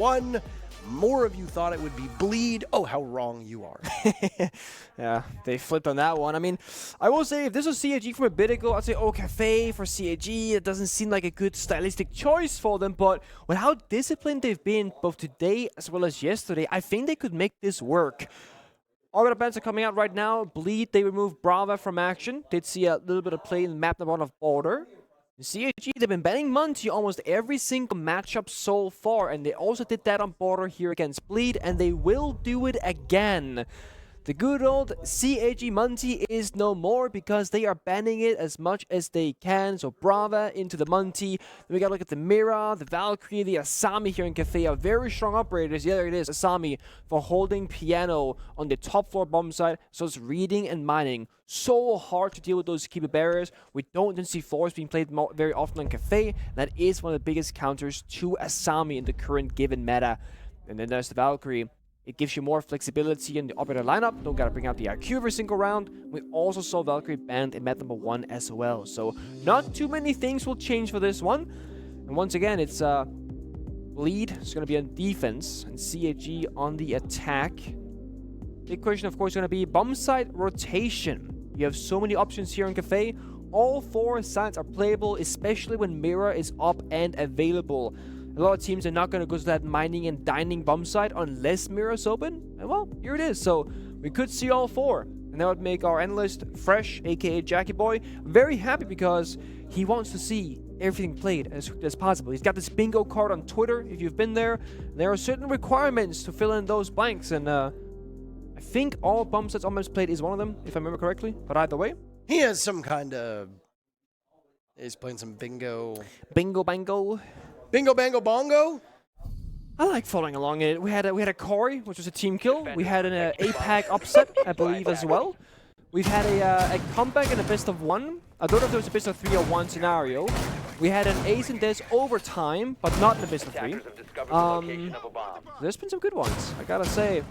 1. More of you thought it would be Bleed. Oh, how wrong you are. Yeah, they flipped on that one. I mean, I will say, if this was CAG from a bit ago, I'd say, oh, Cafe for CAG. It doesn't seem like a good stylistic choice for them, but with how disciplined they've been both today as well as yesterday, I think they could make this work. Orbital bands are coming out right now. Bleed, they removed Brava from action. Did see a little bit of play in map number 1 of Border. CAG, they've been banning Monty almost every single matchup so far, and they also did that on Border here against Bleed, and they will do it again. The good old CAG Monty is no more because they are banning it as much as they can. So Brava into the Monty. Then we gotta look at the Mira, the Valkyrie, the Asami here in Cafe are very strong operators. Yeah, there it is, Asami for holding piano on the top floor bomb site. So it's reading and mining. So hard to deal with those keeper barriers. We don't see floors being played very often on Cafe. That is one of the biggest counters to Asami in the current given meta. And then there's the Valkyrie. It gives you more flexibility in the operator lineup. Don't gotta bring out the IQ every single round. We also saw Valkyrie banned in map number 1 as well. So not too many things will change for this one. And once again, it's Bleed is gonna be on defense and CAG on the attack. Big question, of course, is gonna be bomb site rotation. You have so many options here in Cafe. All 4 sides are playable, especially when Mira is up and available. A lot of teams are not going to go to that mining and dining bomb site unless Mira's open. And well, here it is. So we could see all 4. And that would make our analyst, Fresh, aka Jackie Boy, very happy because he wants to see everything played as possible. He's got this bingo card on Twitter. If you've been there, there are certain requirements to fill in those blanks. And I think all bomb sites almost played is one of them, if I remember correctly. But either way, He has some kind of... He's playing some bingo... Bingo bango. Bingo bango bongo? I like following along in it. We had a Corey, which was a team kill. We had an APAC upset, I believe, as well. We've had a comeback in a best of 1. I don't know if there was a best of 3 or 1 scenario. We had an Ace and Des overtime, but not in a best of 3. There's been some good ones, I gotta say.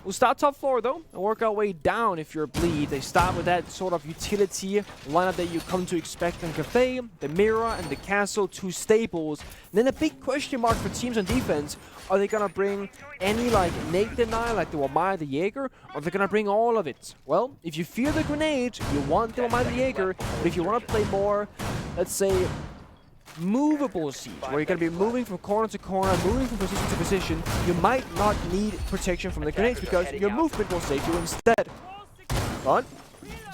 We'll start top floor though, and work our way down if you're a Bleed. They start with that sort of utility lineup that you come to expect in Cafe, the Mirror and the Castle, 2 staples. And then a big question mark for teams on defense, are they gonna bring any like nade deny, like the Wamaya the Jaeger, or are they gonna bring all of it? Well, if you fear the grenade, you want the Wamaya the Jaeger, but if you want to play more, let's say, movable siege, where you're going to be moving from corner to corner, moving from position to position, you might not need protection from the grenades because your movement will save you instead. But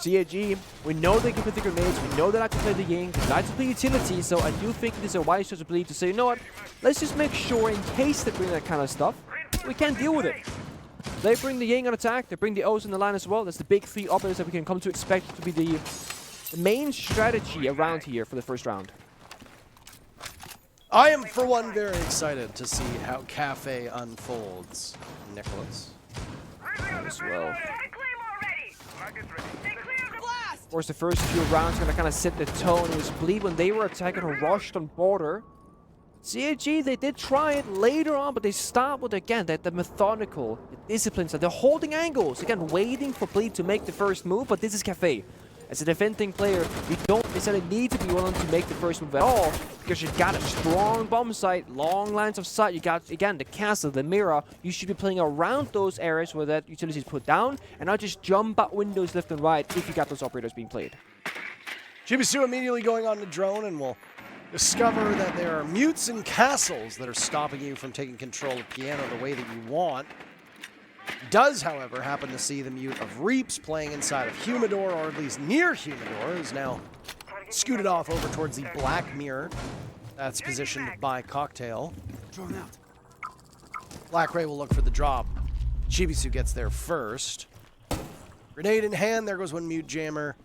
CAG, we know they can play the grenades, we know they like to play the Ying, they like to play utility, so I do think it is a wise choice to Bleed to say, you know what, let's just make sure in case they bring that kind of stuff, we can deal with it. They bring the Ying on attack, they bring the O's in the line as well. That's the big 3 operators that we can come to expect to be the main strategy around here for the first round. I am, for one, very excited to see how Cafe unfolds, Nicholas. As well. Of course, the first few rounds are going to kind of set the tone. It was Bleed when they were attacking who rushed on Border. CAG, they did try it later on, but they start with, again, the methodical, the disciplines. They're holding angles, again, waiting for Bleed to make the first move, but this is Cafe. As a defending player, you don't necessarily need to be willing to make the first move at all, because you've got a strong bomb site, long lines of sight. You got, again, the castle, the mirror. You should be playing around those areas where that utility is put down, and not just jump out windows left and right if you got those operators being played. Chibisu immediately going on the drone, and will discover that there are mutes and castles that are stopping you from taking control of piano the way that you want. Does, however, happen to see the mute of Reaps playing inside of Humidor, or at least near Humidor, is now scooted off over towards the black mirror. That's positioned by Cocktail. Drone out. Black Ray will look for the drop. Chibisu gets there first. Grenade in hand, there goes one mute jammer.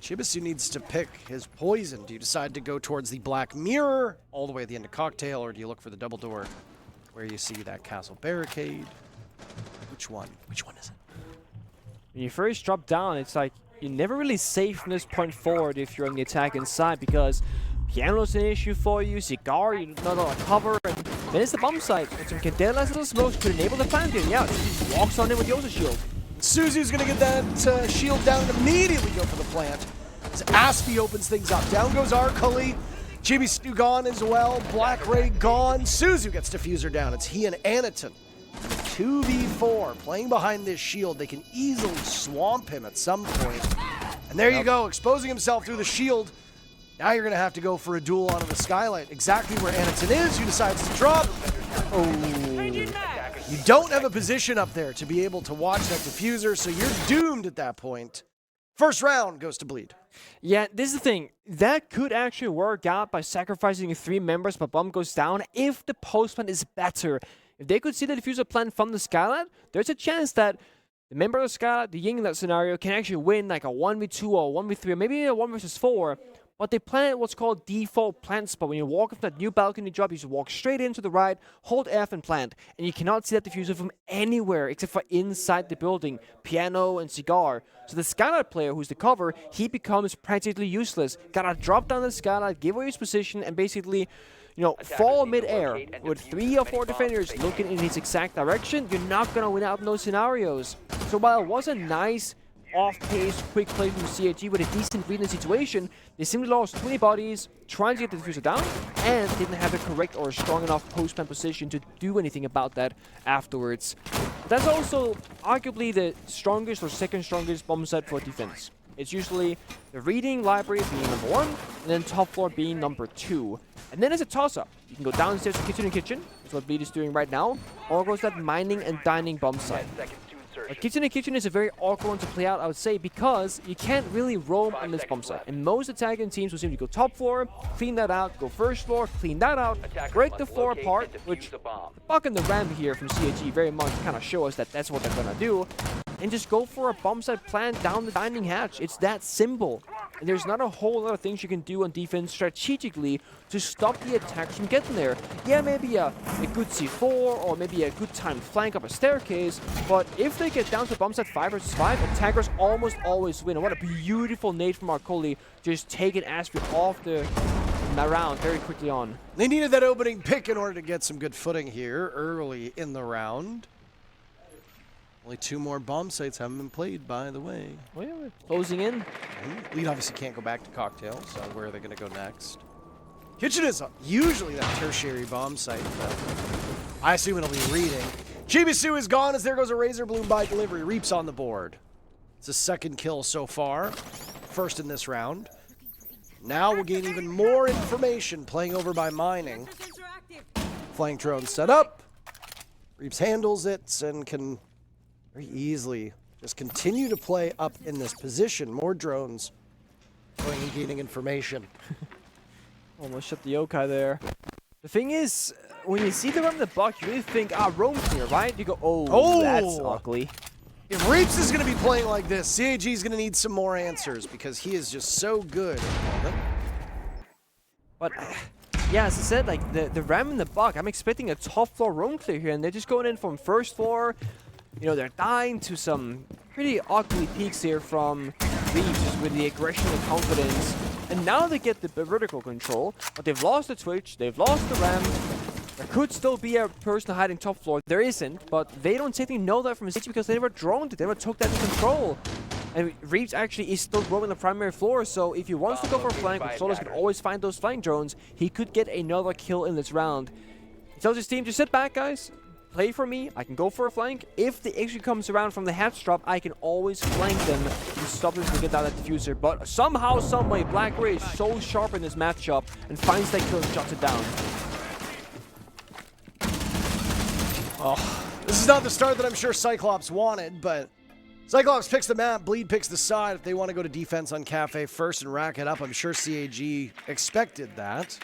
Chibisu needs to pick his poison. Do you decide to go towards the black mirror all the way at the end of Cocktail, or do you look for the double door where you see that castle barricade? Which one? Which one is it? When you first drop down, it's like you're never really safe from this point forward if you're on the attack inside, because Piano's an issue for you, Cigar, you're not on a cover, and then it's the bomb site. And some Candela's little smokes could enable the plant in. Yeah, he walks on in with Yosa shield. Suzu's going to get that shield down and immediately go for the plant. As Aspie opens things up. Down goes Arcully. Chibi gone as well. Black Ray gone. Suzu gets Diffuser down. It's he and Anaton. 2v4. Playing behind this shield. They can easily swamp him at some point. And there you go. Exposing himself through the shield. Now you're going to have to go for a duel onto the skylight. Exactly where Anaton is. Who decides to drop? Oh. You don't have a position up there to be able to watch that Diffuser, so you're doomed at that point. First round goes to bleed. Yeah, this is the thing. That could actually work out by sacrificing 3 members, but bomb goes down if the post plan is better. If they could see the Diffuser plan from the skylight, there's a chance that the member of the skylight, the Ying in that scenario, can actually win like a 1v2 or 1v3 or maybe a 1 versus 4. But they plant what's called default plant spot. When you walk from that new balcony drop, you just walk straight into the right, hold F and plant. And you cannot see that Diffuser from anywhere except for inside the building, piano and cigar. So the skylight player, who's the cover, he becomes practically useless. Gotta drop down the skylight, give away his position, and basically, you know, fall mid-air with 3 or 4 defenders looking in his exact direction. You're not gonna win out in those scenarios. So while it was a nice off-pace, quick play from CAG with a decent read in the situation, they simply lost 20 bodies trying to get the Diffuser down and didn't have the correct or strong enough post-plan position to do anything about that afterwards. That's also arguably the strongest or second strongest bomb set for defense. It's usually the reading library being number 1, and then top floor being number 2. And then it's a toss-up. You can go downstairs to kitchen, that's what Bleed is doing right now, or goes that mining and dining bomb site. Kitchen is a very awkward one to play out, I would say, because you can't really roam on this bomb site. And most attacking teams will simply go top floor, clean that out, go first floor, clean that out, break the floor apart, which the Buck and the Ram here from CAG very much kind of show us that that's what they're going to do, and just go for a bomb site plan down the dining hatch. It's that simple. And there's not a whole lot of things you can do on defense strategically to stop the attacks from getting there. Yeah, maybe a good C4 or maybe a good timed flank up a staircase, but if they get down to bomb set 5 versus 5, attackers almost always win. And what a beautiful nade from Marcoli, just taking Astrid off the round very quickly on. They needed that opening pick in order to get some good footing here early in the round. Only 2 more bomb sites haven't been played, by the way. Well, yeah, we're closing in. Lead obviously can't go back to Cocktail, so where are they going to go next? Kitchen is usually that tertiary bomb site, but I assume it'll be reading. Chibisu is gone as there goes a Razor Bloom by delivery. Reap's on the board. It's a 2nd kill so far. First in this round. Now we'll gain even more information playing over by mining. Flank drone set up. Reaps handles it and can very easily just continue to play up in this position. More drones going and gaining information. Almost shut the yokai there. The thing is, when you see the run of the Buck, you really think, roam clear, right? You go, oh, that's ugly. If Reaps is going to be playing like this, CAG is going to need some more answers because he is just so good at the moment. But, yeah, as I said, like, the Ram and the Buck, I'm expecting a top floor roam clear here, and they're just going in from first floor. You know, they're dying to some pretty ugly peaks here from Reaps, just with the aggression and confidence. And now they get the vertical control, but they've lost the Twitch, they've lost the Ram. There could still be a person hiding top floor. There isn't, but they don't technically know that from CAG because they never droned it, they never took that in control. And Reaps actually is still roaming the primary floor, so if he wants to go for a flank, Solos can always find those flank drones. He could get another kill in this round. He tells his team, just sit back, guys. Play for me, I can go for a flank. If the issue comes around from the hatch drop, I can always flank them and stop them from getting out that diffuser. But somehow, someway, Black Ray is so sharp in this matchup and finds that kill and shuts it down. Oh, this is not the start that I'm sure Cyclops wanted, but Cyclops picks the map, Bleed picks the side. If they want to go to defense on Cafe first and rack it up, I'm sure CAG expected that.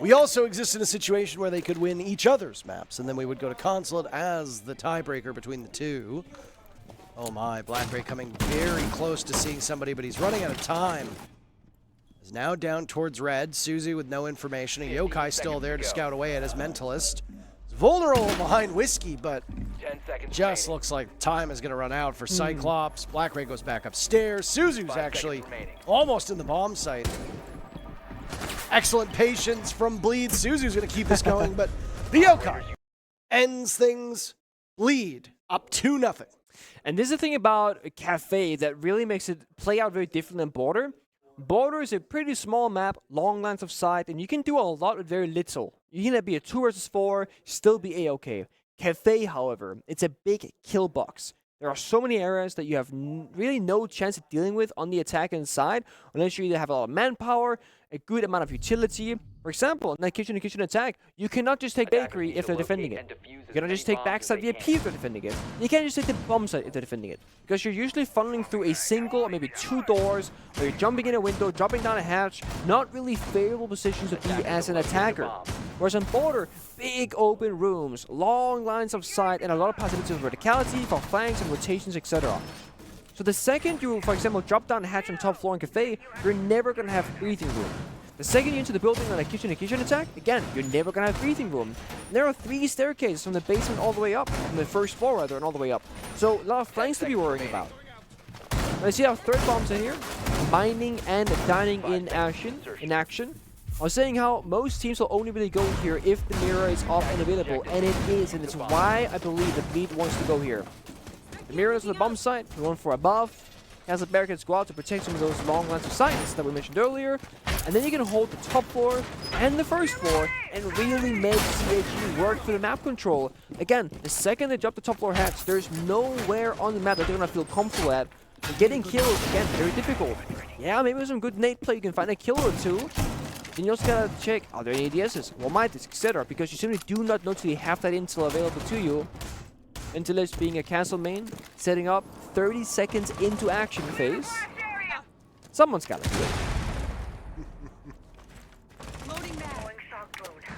We also exist in a situation where they could win each other's maps, and then we would go to Consulate as the tiebreaker between the two. Oh my, Black Ray coming very close to seeing somebody, but he's running out of time. Is now down towards red. Suzy with no information. A Yokai still there to scout away at his Mentalist. He's vulnerable behind Whiskey, but just looks like time is going to run out for Cyclops. Black Ray goes back upstairs. Suzu's actually almost in the bomb site. Excellent patience from Bleed. Suzu's going to keep this going, but the Yokai ends things. Bleed up 2-0. And this is the thing about Cafe that really makes it play out very different than Border. Border is a pretty small map, long lines of sight, and you can do a lot with very little. You can be a 2 versus 4, still be a-okay. Cafe, however, it's a big kill box. There are so many areas that you have really no chance of dealing with on the attack inside unless you either have a lot of manpower, a good amount of utility. For example, in that kitchen-to-kitchen attack, you cannot just take bakery if they're defending it. You cannot just take backside VIP if they're defending it. You can't just take the bomb site if they're defending it. Because you're usually funneling through a single or maybe 2 doors, or you're jumping in a window, dropping down a hatch. Not really favorable positions to be as an attacker. Whereas on Border, big open rooms, long lines of sight, and a lot of possibilities of verticality for flanks and rotations, etc. So the second you, for example, drop down a hatch on top floor in Cafe, you're never going to have breathing room. The second you're into the building on a kitchen-to-kitchen attack, again, you're never going to have breathing room. And there are 3 staircases from the basement all the way up, from the first floor rather, and all the way up. So a lot of flanks to be worrying about. Now you see our third bombs in here, mining and dining in action. I was saying how most teams will only really go here if the mirror is off and available, and it is, and it's why I believe the Bleed wants to go here. The mirror is on the bomb site, we want for above. Has the barricades go out to protect some of those long lines of sights that we mentioned earlier. And then you can hold the top floor and the first floor and really make CAG work for the map control. Again, the second they drop the top floor hatch, there's nowhere on the map that they're going to feel comfortable at. And getting kills, again, very difficult. Yeah, maybe with some good nade play you can find a kill or 2. Then you also gotta check, are there any ADSs, what might this, etc. Because you simply do not noticeably have that intel available to you. Until it's being a castle main, setting up 30 seconds into action phase. Someone's gotta do it.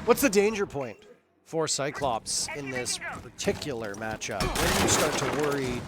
What's the danger point for Cyclops in this particular matchup? Where do you start to worry?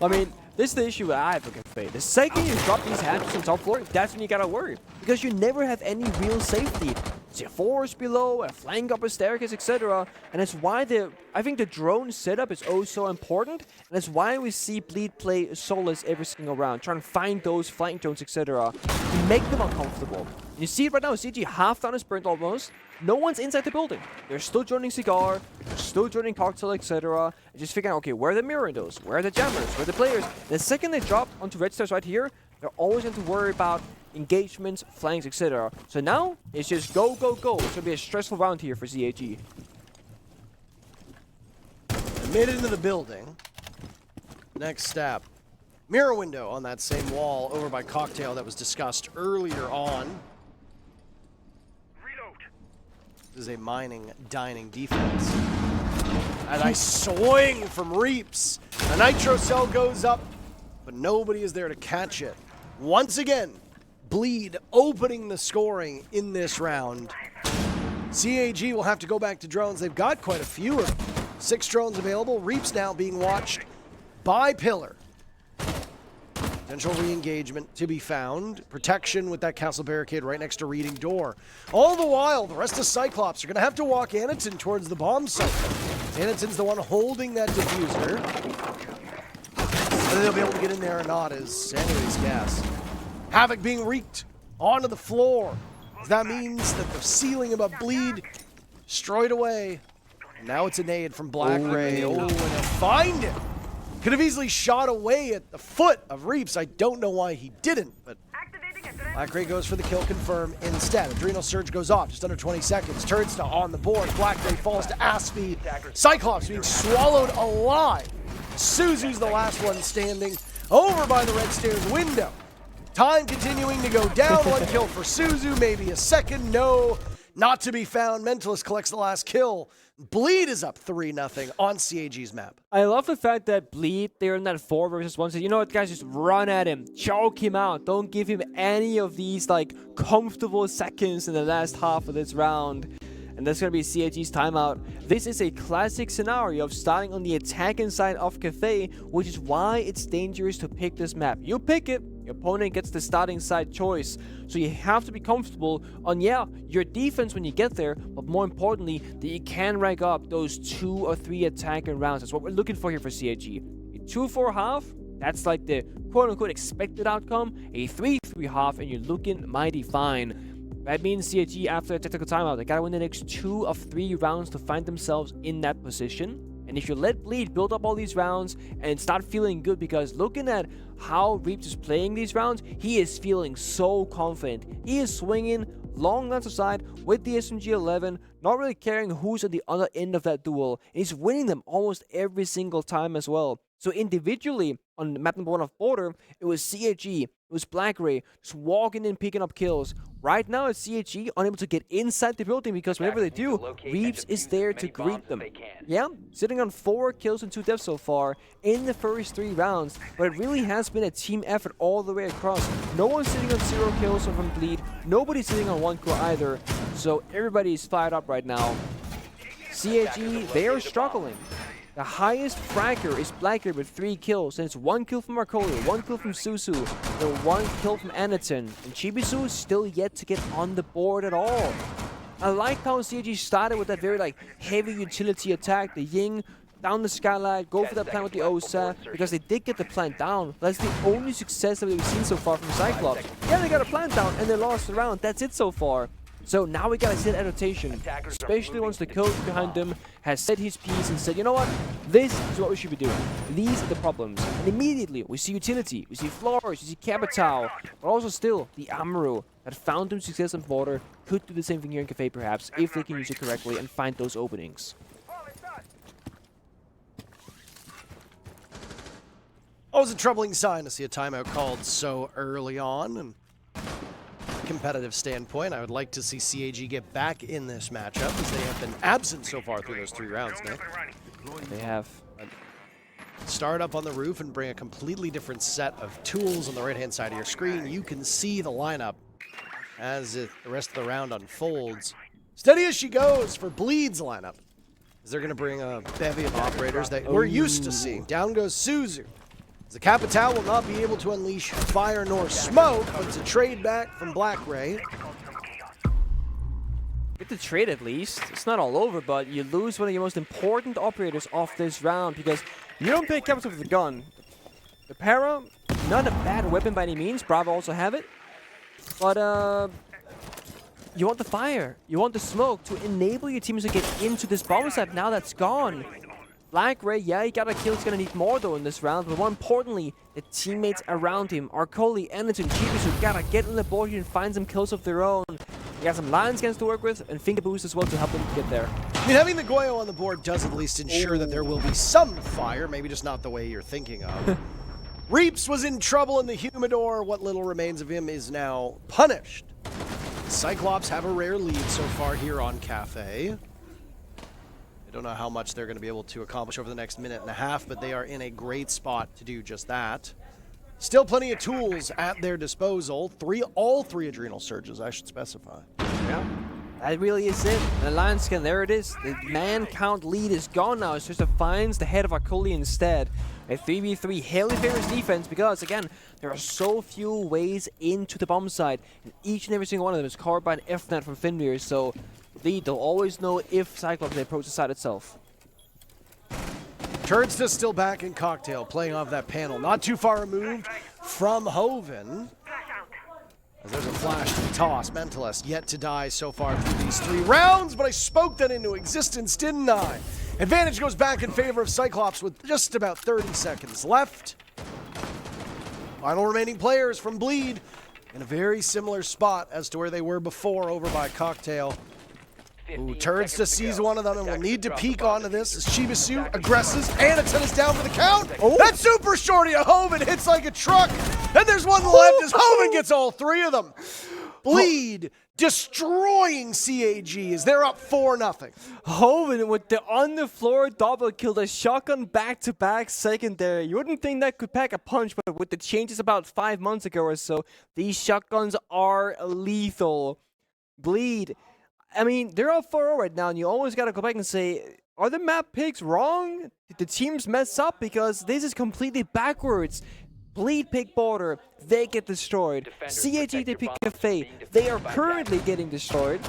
I mean, this is the issue that I have with Cafe. The second you drop these hatches on top floor, that's when you gotta worry. Because you never have any real safety. C4s below, a flank up a staircase, etc. And that's why I think the drone setup is oh so important. And that's why we see Bleed play Solace every single round, trying to find those flank drones, etc. to make them uncomfortable. And you see it right now, CG half down is burnt almost. No one's inside the building. They're still joining Cigar, they're still joining Cocktail, etc. And just figuring out, okay, where are the mirror windows? Where are the jammers? Where are the players? The second they drop onto red stairs right here, they're always going to worry about engagements, flanks, etc. So now, it's just go, go, go. It's going to be a stressful round here for CAG. Made it into the building. Next step. Mirror window on that same wall over by Cocktail that was discussed earlier on. This is a mining, dining defense. A nice swing from Reaps. A nitro cell goes up, but nobody is there to catch it. Once again, Bleed opening the scoring in this round. CAG will have to go back to drones. They've got quite a few of them. 6 drones available. Reaps now being watched by Pillar. Potential re-engagement to be found. Protection with that castle barricade right next to Reading Door. All the while, the rest of Cyclops are going to have to walk Aniton towards the bomb site. Aniton's the one holding that diffuser. Whether they'll be able to get in there or not is anybody's guess. Havoc being wreaked onto the floor. That means that the ceiling above Bleed destroyed away. Now it's a nade from Black Ray. Oh, and they'll find it. Could have easily shot away at the foot of Reaps. I don't know why he didn't, but Black Ray goes for the kill confirm instead. Adrenal Surge goes off, just under 20 seconds. Turnstile on the board. Black Ray falls to Aspie. Cyclops being swallowed alive. Suzu's the last one standing over by the red stairs window. Time continuing to go down. 1 kill for Suzu, maybe a second. No, not to be found. Mentalist collects the last kill. Bleed is up 3-0 on CAG's map. I love the fact that Bleed, they're in that 4 versus 1. So you know what, guys, just run at him. Choke him out. Don't give him any of these, like, comfortable seconds in the last half of this round. And that's going to be CAG's timeout. This is a classic scenario of starting on the attacking side of Cafe, which is why it's dangerous to pick this map. You pick it, your opponent gets the starting side choice. So you have to be comfortable on, yeah, your defense when you get there, but more importantly, that you can rack up those 2 or 3 attacking rounds. That's what we're looking for here for CAG. A 2-4 half, that's like the quote-unquote expected outcome. A 3-3 half, and you're looking mighty fine. That means CAG, after a tactical timeout, they gotta win the next 2 of 3 rounds to find themselves in that position. And And if you let Bleed build up all these rounds and start feeling good, because looking at how Reaps is playing these rounds, he is feeling so confident. He is swinging long lines aside with the SMG-11, not really caring who's at the other end of that duel. And he's winning them almost every single time as well. So individually, on map number 1 of Border, it was CAG, it was Black Ray, just walking in, picking up kills. Right now, it's CAG unable to get inside the building because whenever they do, Reaps is there to greet them. Yeah, sitting on 4 kills and 2 deaths so far in the first 3 rounds, but it really has been a team effort all the way across. No one's sitting on 0 kills from Bleed, nobody's sitting on 1 kill either, so everybody is fired up right now. CAG, they are struggling. The highest fragger is Blacker with 3 kills, and it's 1 kill from Marcoli, 1 kill from Susu, and 1 kill from Anaton. And Chibisu is still yet to get on the board at all. I like how CAG started with that very heavy utility attack, the Ying, down the Skylight, go for that plant with the Osa, because they did get the plant down. That's the only success that we've seen so far from Cyclops. Yeah, they got a plant down, and they lost the round. That's it so far. So now we gotta sit at rotation, especially once the coach behind them has said his piece and said, you know what, this is what we should be doing. These are the problems. And immediately we see utility, we see Flores, we see Capital, but also still the Amaru that found them success on Border could do the same thing here in Cafe perhaps, if they can use it correctly and find those openings. Always a troubling sign to see a timeout called so early on, and competitive standpoint, I would like to see CAG get back in this matchup as they have been absent so far through those 3 rounds, Nick. They have. Start up on the roof and bring a completely different set of tools on the right-hand side of your screen. You can see the lineup as the rest of the round unfolds. Steady as she goes for Bleed's lineup, as they're going to bring a bevy of operators that we're used to seeing. Down goes Suzu. The Capital will not be able to unleash fire nor smoke, but it's a trade back from Black Ray. Get the trade at least. It's not all over, but you lose one of your most important operators off this round because you don't pick Capital with the gun. The Para, not a bad weapon by any means. Bravo also have it. But you want the fire. You want the smoke to enable your teams to get into this bomb site. Now that's gone. Black Ray, yeah, he got a kill. He's going to need more, though, in this round. But more importantly, the teammates around him, Arcoli, Anaton, Chibisu, got to get on the board here and find some kills of their own. He got some Lion Scans to work with and Finger Boost as well to help them get there. I mean, having the Goyo on the board does at least ensure that there will be some fire, maybe just not the way you're thinking of. Reaps was in trouble in the Humidor. What little remains of him is now punished. Cyclops have a rare lead so far here on Cafe. Don't know how much they're going to be able to accomplish over the next minute and a half, but they are in a great spot to do just that. Still plenty of tools at their disposal. All three adrenal surges, I should specify. Yeah, that really is it. And the Lion Scan, there it is. The man count lead is gone now. It's just finds the head of Arcoli instead. A 3v3 highly favors defense because, again, there are so few ways into the bomb site. And each and every single one of them is covered by an F-net from Fenrir, so they'll always know if Cyclops approach the site itself. Turnsta's still back in Cocktail, playing off that panel. Not too far removed from Hoven. As there's a flash to the toss. Mentalist yet to die so far through these 3 rounds, but I spoke that into existence, didn't I? Advantage goes back in favor of Cyclops with just about 30 seconds left. Final remaining players from Bleed in a very similar spot as to where they were before over by Cocktail. Ooh, Turnsta sees one of them and will need to peek onto this as Chibisu aggresses. Anaton is down for the count. Oh. That super shorty of Hoven hits like a truck. And there's one left as Hoven gets all 3 of them. Bleed destroying CAG as they're up 4-0. Hoven with the on-the-floor double kill, the shotgun back-to-back secondary. You wouldn't think that could pack a punch, but with the changes about 5 months ago or so, these shotguns are lethal. Bleed, I mean, they're all 4-0 right now, and you always got to go back and say, are the map picks wrong? Did the teams mess up? Because this is completely backwards. Bleed pick Border, they get destroyed. CAG, they pick Cafe, they are currently getting destroyed.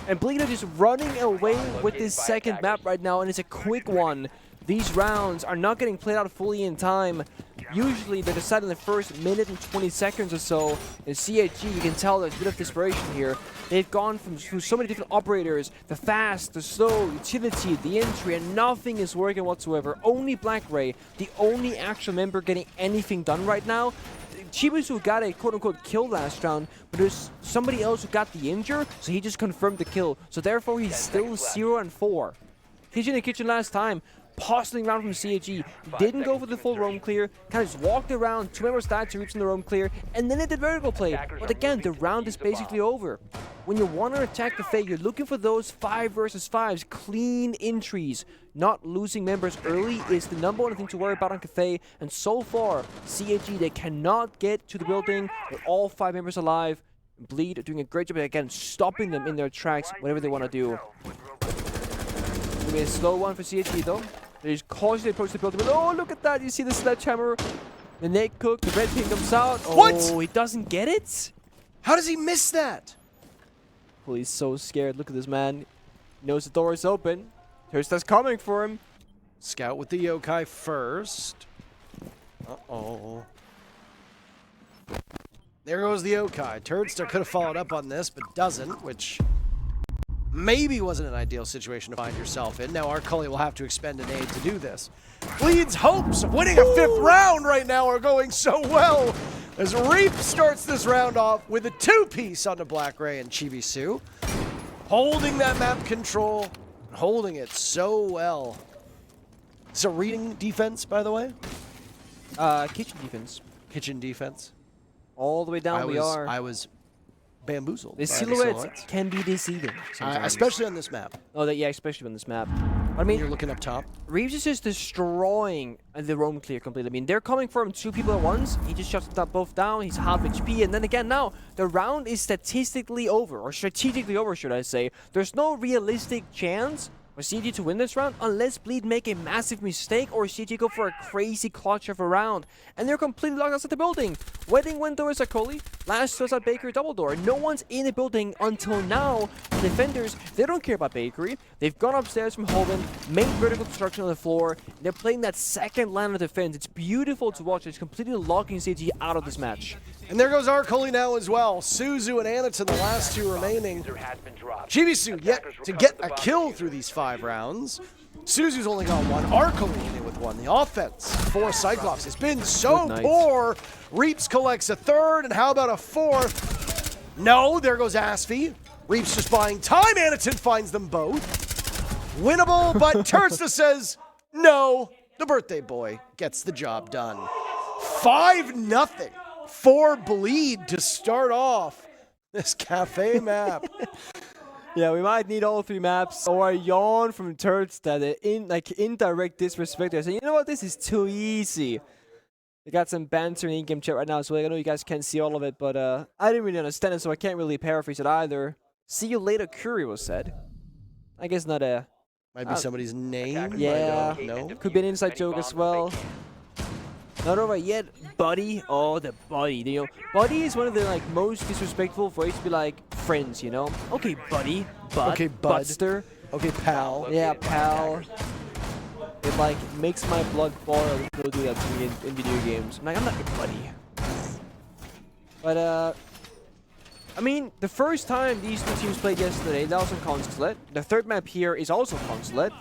And Bleed are just running away with this second map right now, and it's a quick one. these rounds are not getting played out fully in time. Usually they're decided in the first minute and 20 seconds or so. In CAG, you can tell there's a bit of desperation here. They've gone through so many different operators, the fast, the slow, utility, the entry, and nothing is working whatsoever. Only Black Ray, the only actual member getting anything done right now. Chibisu got a quote-unquote kill last round, but there's somebody else who got the injure, so he just confirmed the kill. So therefore, he's still 0-4. Kitchen in kitchen last time, postling around from CAG, didn't go for the full roam clear, kind of just walked around, 2 members died to reach in the roam clear, and then it did vertical play. But again, the round is basically over. When you want to attack the Fae, you're looking for those 5 versus 5s, clean entries. Not losing members early is the number one thing to worry about on Cafe, and so far, CAG, they cannot get to the building with all 5 members alive. Bleed are doing a great job at, again, stopping them in their tracks, whatever they want to do. Gonna be a slow one for CAG though. They just cautiously approach the building, but oh, look at that, you see the sledgehammer, the Nate cook, the red ping comes out. What? Oh, he doesn't get it? How does he miss that? Well, he's so scared. Look at this man. He knows the door is open. Tursta's coming for him. Scout with the yokai first. Uh-oh. There goes the yokai. Turdster could have followed up on this, but doesn't, which maybe wasn't an ideal situation to find yourself in. Now Arcully will have to expend an aid to do this. Bleed's hopes of winning a 5th round right now are going so well, as Reap starts this round off with a 2-piece onto Black Ray and Chibisu. Holding that map control, holding it so well. It's a reading defense, by the way? Kitchen defense. Kitchen defense. All the way down I was bamboozled. The silhouettes can be deceiving sometimes. Especially on this map. Oh, yeah, especially on this map. I mean, you're looking up top. Reeves is just destroying the roam clear completely. I mean, they're coming for him 2 people at once. He just shuts them both down. He's half HP. And then again, now, the round is statistically over, or strategically over, should I say. There's no realistic chance for CG to win this round unless Bleed make a massive mistake or CG go for a crazy clutch of a round. And they're completely locked outside the building. Wedding window is Akoli. Last suicide Bakery double door. No one's in the building until now. The defenders, they don't care about Bakery. They've gone upstairs from Holden, made vertical construction on the floor. They're playing that second line of defense. It's beautiful to watch. It's completely locking CG out of this match. And there goes Arcully now as well. Suzu and Anaton, the last 2 remaining. Chibisu yet to get a kill through these 5 rounds. Suzu's only got 1. Arcully in it with 1. The offense for Cyclops has been so poor. Reaps collects a 3rd, and how about a 4th? No, there goes Asfi. Reaps just buying time. Anaton finds them both. Winnable, but Tursta says no. The birthday boy gets the job done. 5-0 for Bleed to start off this cafe map. Yeah, we might need all 3 maps or a yawn from Turds that indirect disrespect. They're saying, you know what, this is too easy. We got some banter in in-game chat right now, so I know you guys can't see all of it, but I didn't really understand it, so I can't really paraphrase it either. See you later, Curry was said. I guess not a... Might be somebody's name. Yeah, I don't know. Could be an inside joke as well. Not over yet, buddy. Oh, the buddy. You know, buddy is one of the most disrespectful ways to be friends. You know. Okay, buddy. Bud. Okay, bud. Budster. Okay, pal. Yeah, pal. It makes my blood boil when people do that to me in video games. I'm not your buddy. But I mean, the first time these 2 teams played yesterday, that was on Consulate. The 3rd map here is also Consulate.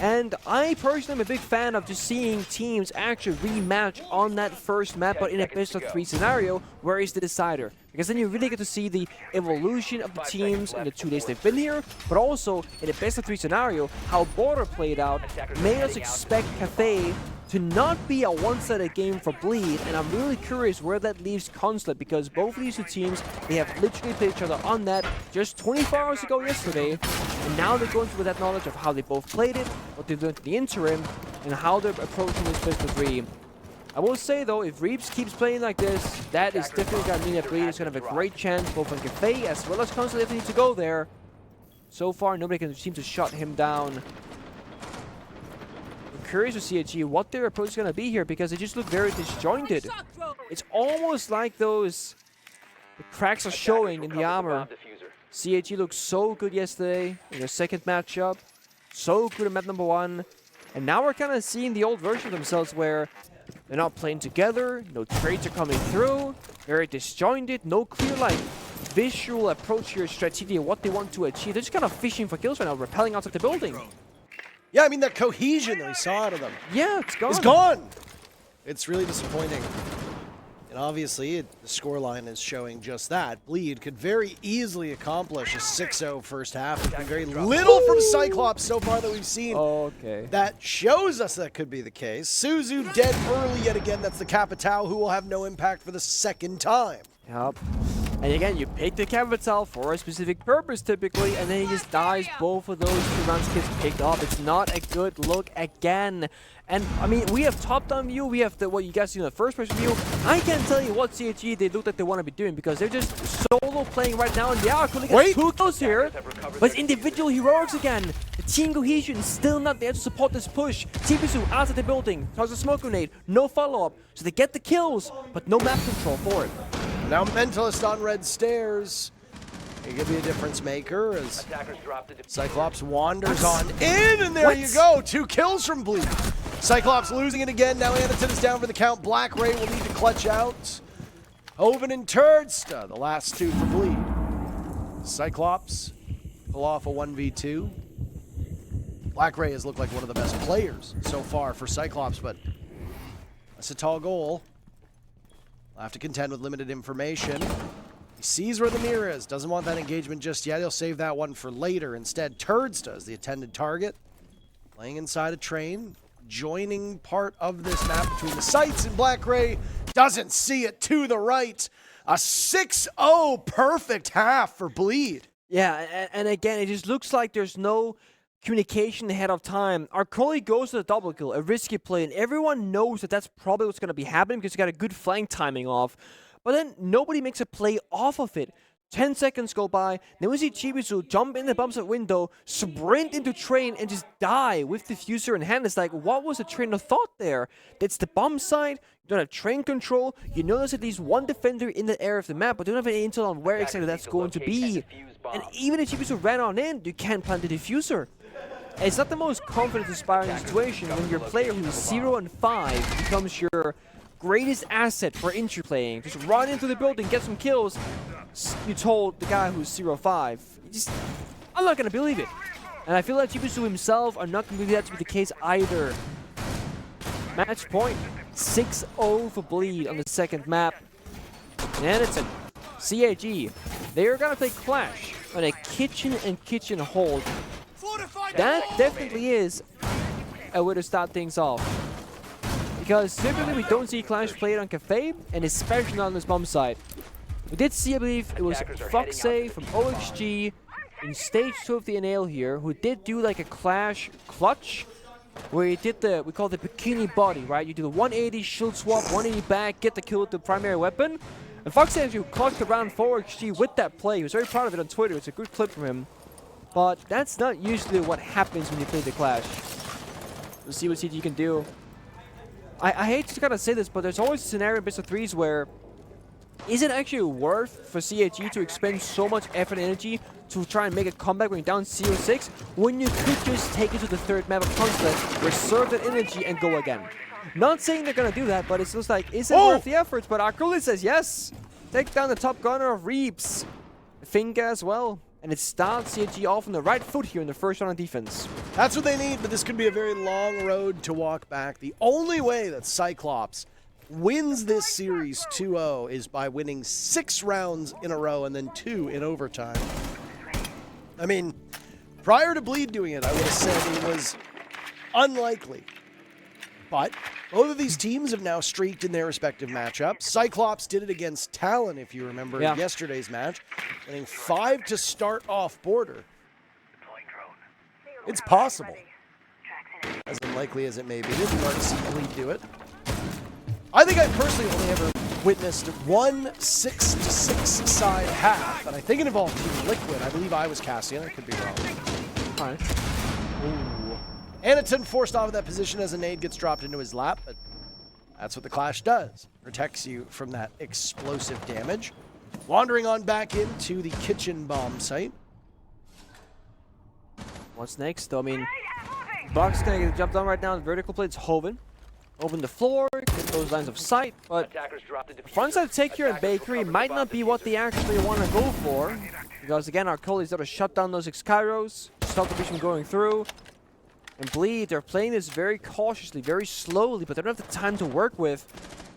And I personally am a big fan of just seeing teams actually rematch on that first map, but in a best-of-3 scenario, where is the decider? Because then you really get to see the evolution of the teams in the 2 days they've been here, but also in a best-of-3 scenario, how Border played out made us expect Cafe to not be a one-sided game for Bleed, and I'm really curious where that leaves Consulate, because both of these 2 teams, they have literally played each other on that just 24 hours ago yesterday, and now they're going through with that knowledge of how they both played it, what they've learned in the interim, and how they're approaching this best-of-3. I will say though, if Reeps keeps playing like this, that is definitely going to mean that Bleed is going to have a great chance both on Cafe as well as Consulate if they need to go there. So far, nobody can seem to shut him down. Curious to see what their approach is going to be here, because they just look very disjointed. It's almost like the cracks are showing in the armor. CAG looked so good yesterday in their 2nd matchup. So good at map number 1. And now we're kind of seeing the old version of themselves where they're not playing together, no trades are coming through, very disjointed, no clear like visual approach here, strategy, what they want to achieve. They're just kind of fishing for kills right now, repelling outside the building. Yeah, I mean, that cohesion that we saw out of them. Yeah, it's gone. It's gone! It's really disappointing. And obviously, the scoreline is showing just that. Bleed could very easily accomplish a 6-0 first half. There's been very little from Cyclops so far that we've seen. Okay. That shows us that could be the case. Suzu dead early yet again. That's the Capitao, who will have no impact for the second time. Yep. And again, you pick the Capitao for a specific purpose typically, and then he just dies. Both of those 2 rounds gets picked up. It's not a good look again. And I mean, we have top-down view, we have what you guys see in the first-person view. I can't tell you what CAG they look like they want to be doing because they're just solo playing right now, and they are going to get 2 kills here. But it's individual heroics again. The team cohesion is still not there to support this push. Tibisu out of the building, toss a smoke grenade, no follow-up. So they get the kills, but no map control for it. Now Mentalist on red stairs. He could be a difference maker as Cyclops wanders on in, and there you go. 2 kills from Bleed. Cyclops losing it again. Now Anaton is down for the count. Black Ray will need to clutch out. Oven and Turdsta, the last 2 for Bleed. Cyclops pull off a 1v2. Black Ray has looked like one of the best players so far for Cyclops, but that's a tall goal. We'll have to contend with limited information. He sees where the mirror is. Doesn't want that engagement just yet. He'll save that one for later. Instead, Turdsta is the intended target. Playing inside a train. Joining part of this map between the sites, and Black Ray doesn't see it to the right. A 6-0 perfect half for Bleed. Yeah, and again, it just looks like there's no communication ahead of time. Our Crowley goes to the double kill, a risky play, and everyone knows that that's probably what's going to be happening because he got a good flank timing off. But then nobody makes a play off of it. 10 seconds go by, then we see Chibisu jump in the bumps of window, sprint into train, and just die with diffuser in hand. It's like, what was the train of thought there? It's the bomb side, you don't have train control, you know there's at least 1 defender in the area of the map, but you don't have any intel on where exactly that's going to be. And even if Chibisu ran on in, you can't plant the diffuser. It's not the most confidence-inspiring situation when your player who's 0 and 5 becomes your greatest asset for entry playing. Just run into the building, get some kills. You told the guy who's 0-5. I'm not going to believe it. And I feel like Chibisu himself are not going to believe that to be the case either. Match point. 6-0 for Bleed on the second map. And it's a CAG. They're going to play Clash on a kitchen and kitchen hold. That definitely is a way to start things off. Because typically we don't see Clash played on Cafe, and especially not on this bomb side. We did see, I believe, it was Foxay from OXG in stage 2 of the NL here, who did do like a Clash clutch, where he did we call it the bikini body, right? You do the 180 shield swap, 180 back, get the kill with the primary weapon. And Foxay actually clutched around for OXG with that play. He was very proud of it on Twitter. It's a good clip from him. But that's not usually what happens when you play the Clash. We'll see what CG can do. I hate to kind of say this, but there's always a scenario in best of 3s where is it actually worth for CAG to expend so much effort and energy to try and make a comeback when you're down 0-6 when you could just take it to the 3rd map of Consulate, reserve that energy, and go again? Not saying they're going to do that, but it's just like, is it worth the effort? But Akuli says yes. Take down the top gunner of Reeps. Finger as well. And it starts CAG off on the right foot here in the first round of defense. That's what they need, but this could be a very long road to walk back. The only way that Cyclops wins this series 2-0 is by winning 6 rounds in a row and then 2 in overtime. I mean, prior to Bleed doing it, I would have said it was unlikely. But both of these teams have now streaked in their respective matchups. Cyclops did it against Talon, if you remember, in yesterday's match, winning 5 to start off border. It's possible, as unlikely as it may be. It'd be hard to see Bleed do it. I think I personally only ever witnessed one 6-6 side half, and I think it involved Team Liquid. I believe I was casting it. I could be wrong. All right. Ooh. Anaton forced off of that position as a nade gets dropped into his lap, but that's what the Clash does. Protects you from that explosive damage. Wandering on back into the kitchen bomb site. What's next, though? I mean, Buck's gonna get the job done right now. The vertical plate's Hoven. Open the floor, get those lines of sight, but frontside take here at Bakery might not be what they actually want to go for. Because again, our Cody's got to shut down those X-Kairos, stop the vision going through. And Bleed, they're playing this very cautiously, very slowly, but they don't have the time to work with.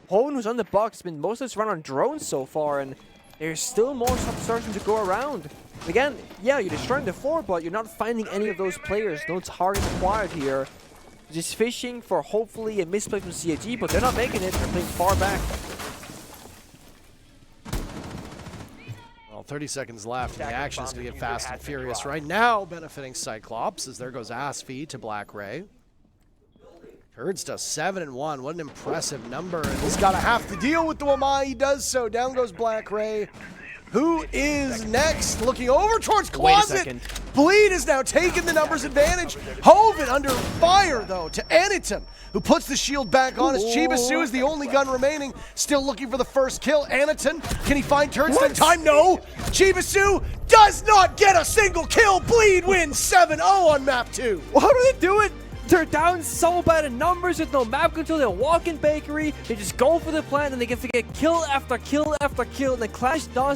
Hoven, who's on the box, has been most of this run on drones so far, and there's still more stuff starting to go around. Again, yeah, you're destroying the floor, but you're not finding any of those players. No targets acquired here. Just fishing for hopefully a misplay from CAG, but they're not making it. They're playing far back. Well, 30 seconds left, and the action is going to get fast and furious right now, benefiting Cyclops, as there goes Asfi to Black Ray. Kurds does 7-1. What an impressive number. And he's got to have to deal with the Wamai. He does so. Down goes Black Ray. Who is next? Looking over towards Closet. Bleed is now taking the numbers advantage. Hoven under fire, though, to Aniton, who puts the shield back on as Chibasu is the only gun remaining. Still looking for the first kill. Aniton, can he find turns in time? No. Chibasu does not get a single kill. Bleed wins 7-0 on map 2. Well, how do they do it? They're down so bad in numbers with no map control. They walk in Bakery. They just go for the plant and they get to get kill after kill after kill. And the Clash does